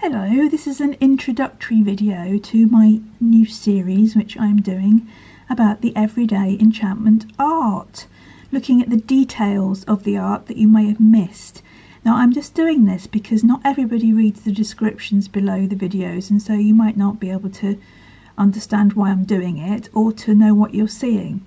Hello, this is an introductory video to my new series which I'm doing about the everyday enchantment art, looking at the details of the art that you may have missed. Now I'm just doing this because not everybody reads the descriptions below the videos, and so you might not be able to understand why I'm doing it or to know what you're seeing.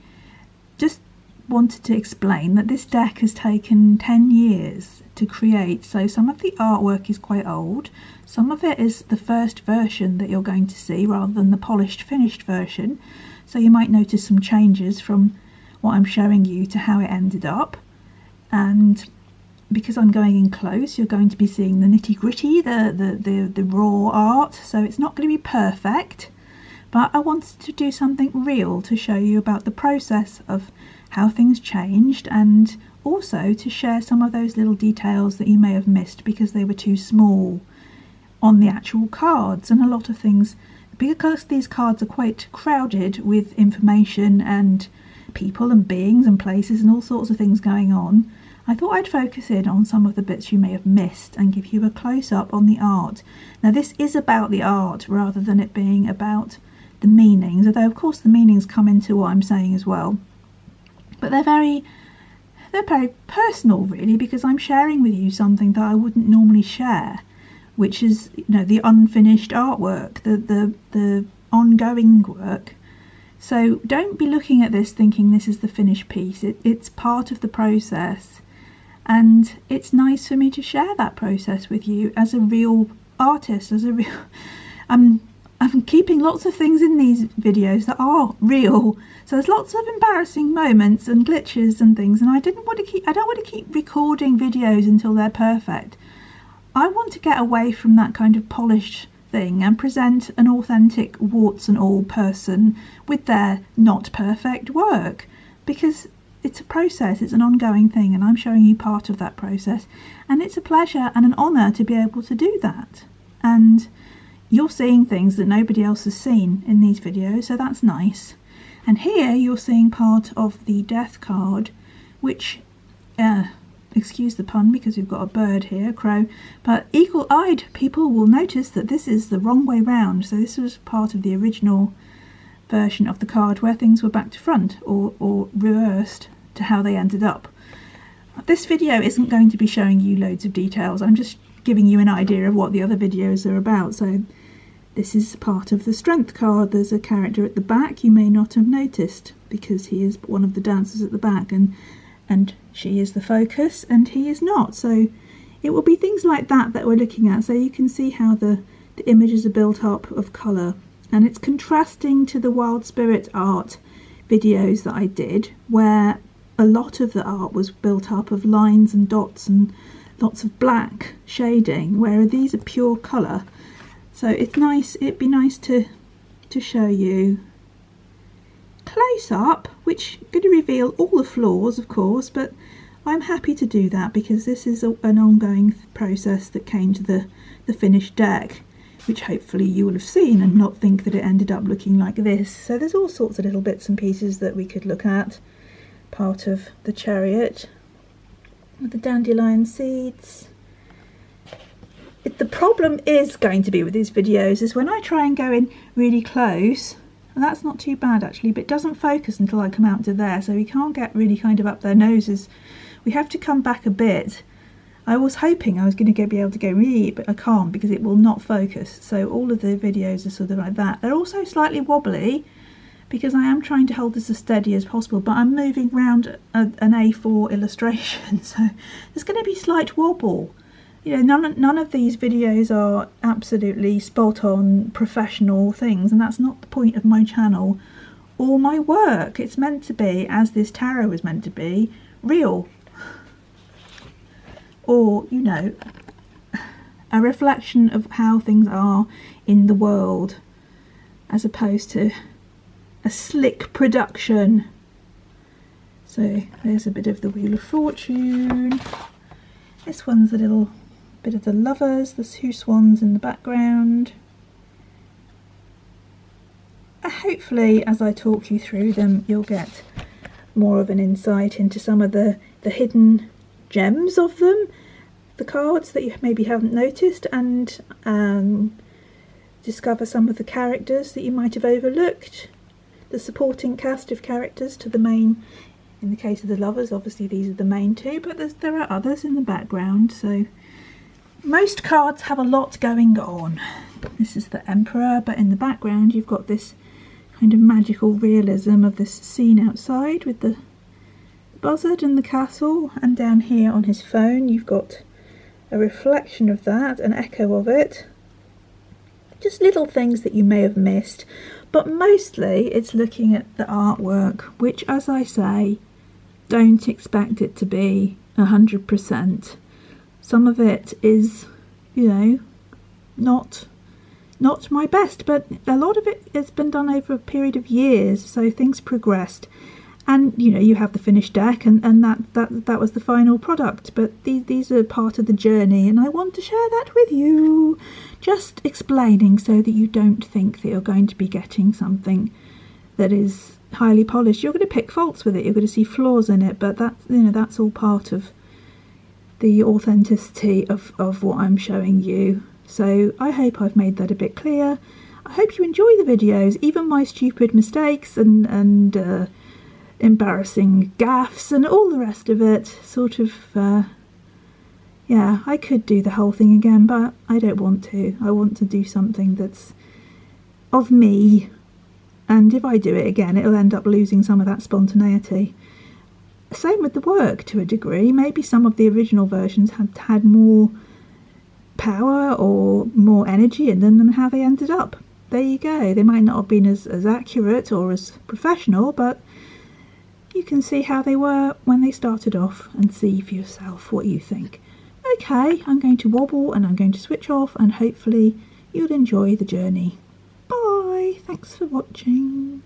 Just wanted to explain that this deck has taken 10 years to create, so some of the artwork is quite old, some of it is the first version that you're going to see rather than the polished finished version, so you might notice some changes from what I'm showing you to how it ended up. And because I'm going in close, you're going to be seeing the nitty-gritty, the raw art, so it's not going to be perfect, but I wanted to do something real to show you about the process of how things changed, and also to share some of those little details that you may have missed because they were too small on the actual cards. And a lot of things, because these cards are quite crowded with information and people and beings and places and all sorts of things going on, I thought I'd focus in on some of the bits you may have missed and give you a close-up on the art. Now this is about the art rather than it being about the meanings, although of course the meanings come into what I'm saying as well. But they're very personal really, because I'm sharing with you something that I wouldn't normally share, which is, you know, the unfinished artwork, the ongoing work. So don't be looking at this thinking this is the finished piece. It's part of the process, and it's nice for me to share that process with you as a real artist, as a real I'm keeping lots of things in these videos that are real, so there's lots of embarrassing moments and glitches and things, and I don't want to keep recording videos until they're perfect. I want to get away from that kind of polished thing and present an authentic, warts and all person with their not perfect work, because it's a process, it's an ongoing thing, and I'm showing you part of that process, and it's a pleasure and an honour to be able to do that. And you're seeing things that nobody else has seen in these videos, so that's nice. And here you're seeing part of the death card, which, excuse the pun because we've got a bird here, a crow, but eagle-eyed people will notice that this is the wrong way round. So this was part of the original version of the card where things were back to front or reversed to how they ended up. This video isn't going to be showing you loads of details, I'm just giving you an idea of what the other videos are about. So this is part of the strength card. There's a character at the back you may not have noticed because he is one of the dancers at the back, and she is the focus and he is not. So it will be things like that that we're looking at, so you can see how the images are built up of colour, and it's contrasting to the Wild Spirit art videos that I did, where a lot of the art was built up of lines and dots and lots of black shading, where these are pure colour. So it's nice, it'd be nice to show you close up, which is going to reveal all the flaws of course, but I'm happy to do that because this is an ongoing process that came to the finished deck, which hopefully you will have seen and not think that it ended up looking like this. So there's all sorts of little bits and pieces that we could look at. Part of the chariot with the dandelion seeds. The problem is going to be with these videos is when I try and go in really close, and that's not too bad actually, but it doesn't focus until I come out to there, so we can't get really kind of up their noses. We have to come back a bit. I was hoping I was going to be able to go really, but I can't because it will not focus. So all of the videos are sort of like that. They're also slightly wobbly because I am trying to hold this as steady as possible, but I'm moving around an A4 illustration, so there's going to be slight wobble. You know, none of these videos are absolutely spot on professional things, and that's not the point of my channel or my work. It's meant to be, as this tarot is meant to be, real, or, you know, a reflection of how things are in the world, as opposed to a slick production. So there's a bit of the Wheel of Fortune. This one's a little bit of the Lovers, the two swans in the background. Hopefully as I talk you through them you'll get more of an insight into some of the hidden gems of them. the cards that you maybe haven't noticed, and discover some of the characters that you might have overlooked, the supporting cast of characters to the main. In the case of the lovers, obviously these are the main two, but there are others in the background, so most cards have a lot going on. This is the Emperor, but in the background you've got this kind of magical realism of this scene outside with the buzzard and the castle, and down here on his phone you've got a reflection of that, an echo of it. Just little things that you may have missed, but mostly it's looking at the artwork, which, as I say, don't expect it to be 100%. Some of it is, you know, not my best, but a lot of it has been done over a period of years, so things progressed. And you know, you have the finished deck, and that was the final product, but these are part of the journey, and I want to share that with you. Just explaining so that you don't think that you're going to be getting something that is highly polished. You're going to pick faults with it, you're going to see flaws in it, but that, you know, that's all part of the authenticity of what I'm showing you. So I hope I've made that a bit clear. I hope you enjoy the videos, even my stupid mistakes and embarrassing gaffes and all the rest of it. Sort of, yeah, I could do the whole thing again, but I don't want to. I want to do something that's of me, and if I do it again, it'll end up losing some of that spontaneity. Same with the work to a degree. Maybe some of the original versions had more power or more energy in them than how they ended up. There you go. They might not have been as accurate or as professional, but you can see how they were when they started off and see for yourself what you think. Okay, I'm going to wobble and I'm going to switch off, and hopefully you'll enjoy the journey. Bye! Thanks for watching.